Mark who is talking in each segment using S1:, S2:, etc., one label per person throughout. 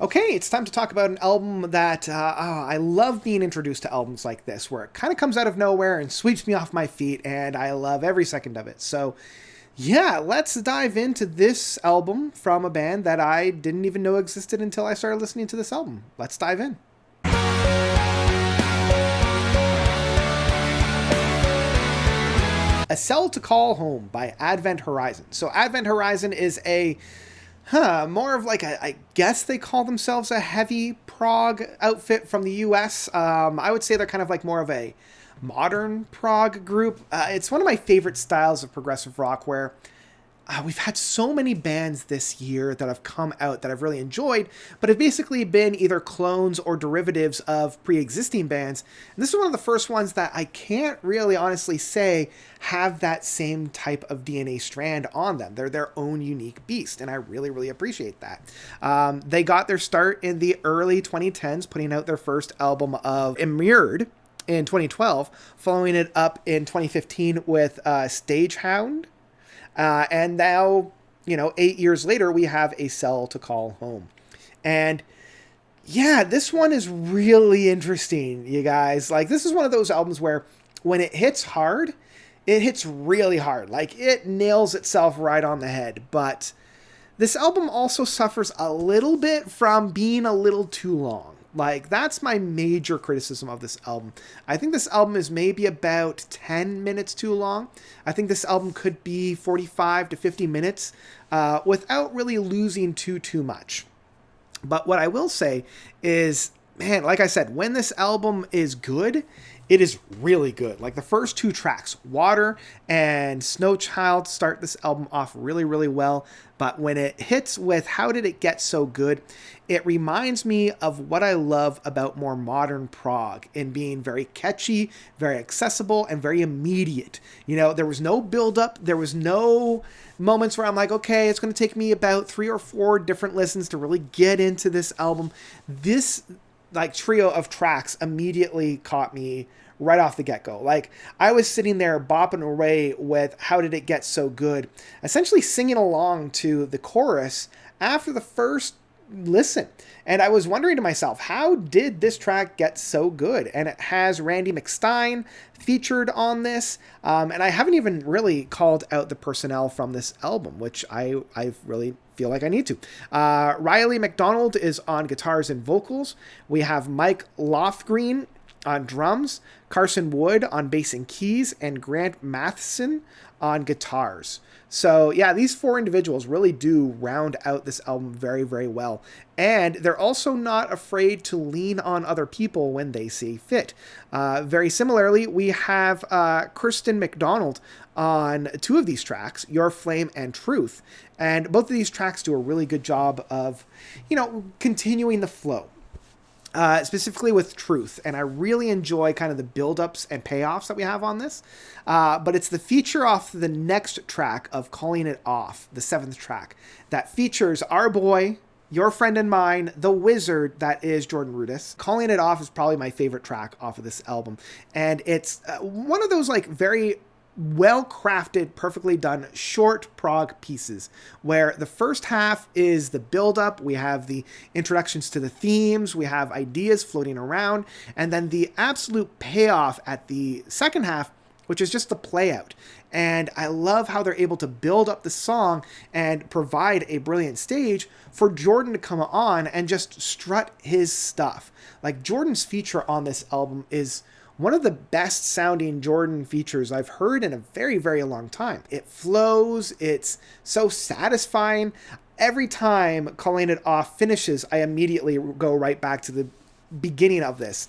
S1: Okay, it's time to talk about an album that I love being introduced to albums like this, where it kind of comes out of nowhere and sweeps me off my feet, and I love every second of it. So, yeah, let's dive into this album from a band that I didn't even know existed until I started listening to this album. Let's dive in. A Cell to Call Home by Advent Horizon. So Advent Horizon is more of like I guess they call themselves a heavy prog outfit from the US. I would say they're kind of like more of a modern prog group. It's one of my favorite styles of progressive rock where we've had so many bands this year that have come out that I've really enjoyed, but have basically been either clones or derivatives of pre-existing bands. And this is one of the first ones that I can't really honestly say have that same type of DNA strand on them. They're their own unique beast, and I really, really appreciate that. They got their start in the early 2010s, putting out their first album of Immured in 2012, following it up in 2015 with Stagehound. And now, 8 years later, we have A Cell to Call Home. And yeah, this one is really interesting, you guys. Like, this is one of those albums where when it hits hard, it hits really hard. Like, it nails itself right on the head. But this album also suffers a little bit from being a little too long. Like, that's my major criticism of this album. I think this album is maybe about 10 minutes too long. I think this album could be 45 to 50 minutes without really losing too much. But what I will say is, man, like I said, when this album is good, it is really good. Like the first two tracks, Water and Snow Child, start this album off really, really well. But when it hits with How Did It Get So Good, it reminds me of what I love about more modern prog in being very catchy, very accessible, and very immediate. There was no build-up. There was no moments where I'm like, okay, it's going to take me about 3 or 4 different listens to really get into this album. This trio of tracks immediately caught me right off the get-go. Like, I was sitting there bopping away with How Did It Get So Good, essentially singing along to the chorus after the first listen. And I was wondering to myself, how did this track get so good? And it has Randy McStein featured on this. And I haven't even really called out the personnel from this album, which I really feel like I need to. Riley McDonald is on guitars and vocals. We have Mike Lothgreen on drums, Carson Wood on bass and keys, and Grant Matheson on guitars. So yeah, these 4 individuals really do round out this album very, very well. And they're also not afraid to lean on other people when they see fit. Very similarly, we have Kristen Mcdonald on 2 of these tracks, Your Flame and Truth. And both of these tracks do a really good job of, continuing the flow. Specifically with Truth, and I really enjoy kind of the build-ups and payoffs that we have on this, but it's the feature off the next track of Calling It Off, the 7th track, that features our boy, your friend and mine, the wizard that is Jordan Rudess. Calling It Off is probably my favorite track off of this album, and it's one of those very well-crafted, perfectly done short prog pieces where the first half is the build-up, we have the introductions to the themes, we have ideas floating around, and then the absolute payoff at the second half, which is just the play out. And I love how they're able to build up the song and provide a brilliant stage for Jordan to come on and just strut his stuff. Like, Jordan's feature on this album is one of the best sounding Jordan features I've heard in a very, very long time. It flows. It's so satisfying. Every time Calling It Off finishes, I immediately go right back to the beginning of this.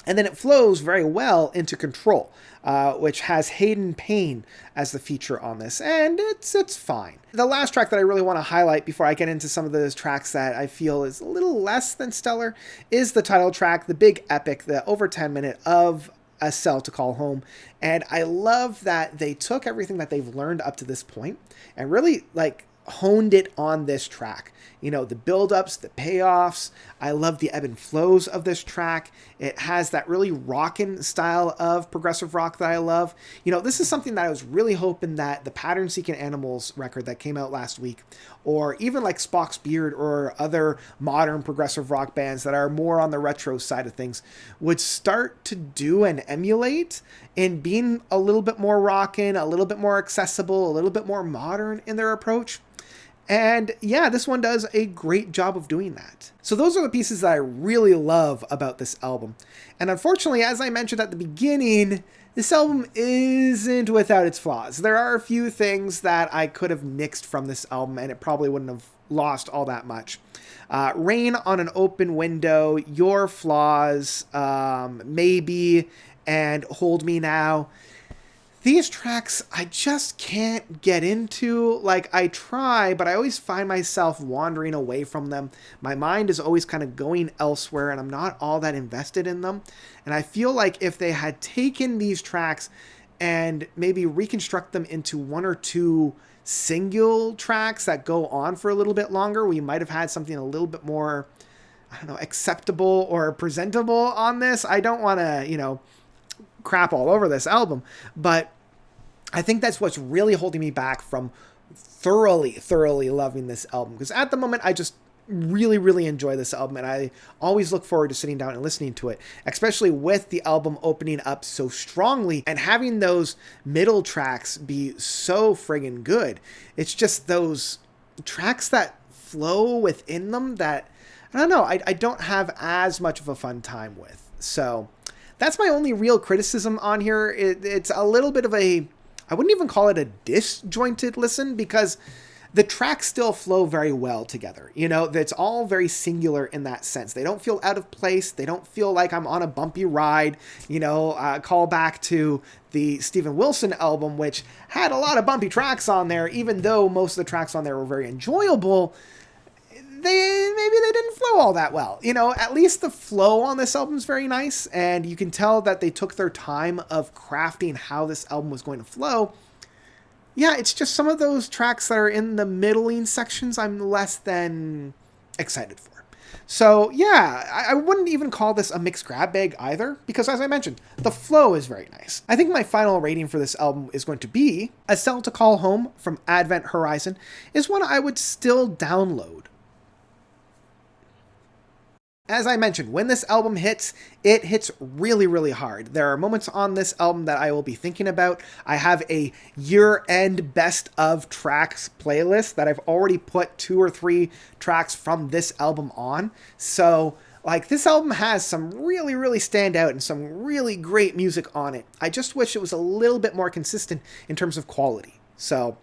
S1: And then it flows very well into Control, which has Hayden Payne as the feature on this, and it's fine. The last track that I really want to highlight before I get into some of those tracks that I feel is a little less than stellar is the title track, the big epic, the over 10-minute of A Cell to Call Home. And I love that they took everything that they've learned up to this point and really honed it on this track. You know, the build-ups, the payoffs. I love the ebb and flows of this track. It has that really rockin' style of progressive rock that I love. You know, this is something that I was really hoping that the Pattern Seeking Animals record that came out last week, or even like Spock's Beard or other modern progressive rock bands that are more on the retro side of things, would start to do and emulate in being a little bit more rockin', a little bit more accessible, a little bit more modern in their approach. And yeah, this one does a great job of doing that. So those are the pieces that I really love about this album. And unfortunately, as I mentioned at the beginning, this album isn't without its flaws. There are a few things that I could have nixed from this album, and it probably wouldn't have lost all that much. Rain on an Open Window, Your Flaws, Maybe, and Hold Me Now. These tracks, I just can't get into. Like, I try, but I always find myself wandering away from them. My mind is always kind of going elsewhere, and I'm not all that invested in them. And I feel like if they had taken these tracks and maybe reconstruct them into one or two single tracks that go on for a little bit longer, we might have had something a little bit more, I don't know, acceptable or presentable on this. I don't want to, crap all over this album, but I think that's what's really holding me back from thoroughly loving this album, because at the moment I just really enjoy this album, and I always look forward to sitting down and listening to it, especially with the album opening up so strongly and having those middle tracks be so friggin' good. It's just those tracks that flow within them that, I don't know, I don't have as much of a fun time with. So that's my only real criticism on here. It's a little bit of a, I wouldn't even call it a disjointed listen, because the tracks still flow very well together. It's all very singular in that sense. They don't feel out of place. They don't feel like I'm on a bumpy ride. Call back to the Steven Wilson album, which had a lot of bumpy tracks on there, even though most of the tracks on there were very enjoyable. Maybe they didn't flow all that well. At least the flow on this album is very nice, and you can tell that they took their time of crafting how this album was going to flow. Yeah, it's just some of those tracks that are in the middling sections I'm less than excited for. So yeah, I wouldn't even call this a mixed grab bag either, because as I mentioned, the flow is very nice. I think my final rating for this album is going to be A Cell to Call Home from Advent Horizon is one I would still download. As I mentioned, when this album hits, it hits really hard. There are moments on this album that I will be thinking about. I have a year-end best of tracks playlist that I've already put 2 or 3 tracks from this album on. So, this album has some really stand out and some really great music on it. I just wish it was a little bit more consistent in terms of quality. So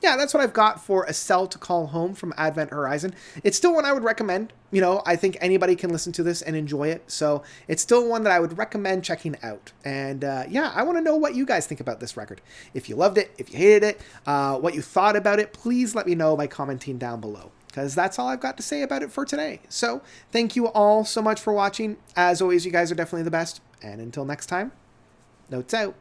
S1: yeah, that's what I've got for A Cell to Call Home from Advent Horizon. It's still one I would recommend. I think anybody can listen to this and enjoy it. So it's still one that I would recommend checking out. And yeah, I want to know what you guys think about this record. If you loved it, if you hated it, what you thought about it, please let me know by commenting down below, because that's all I've got to say about it for today. So thank you all so much for watching. As always, you guys are definitely the best. And until next time, notes out.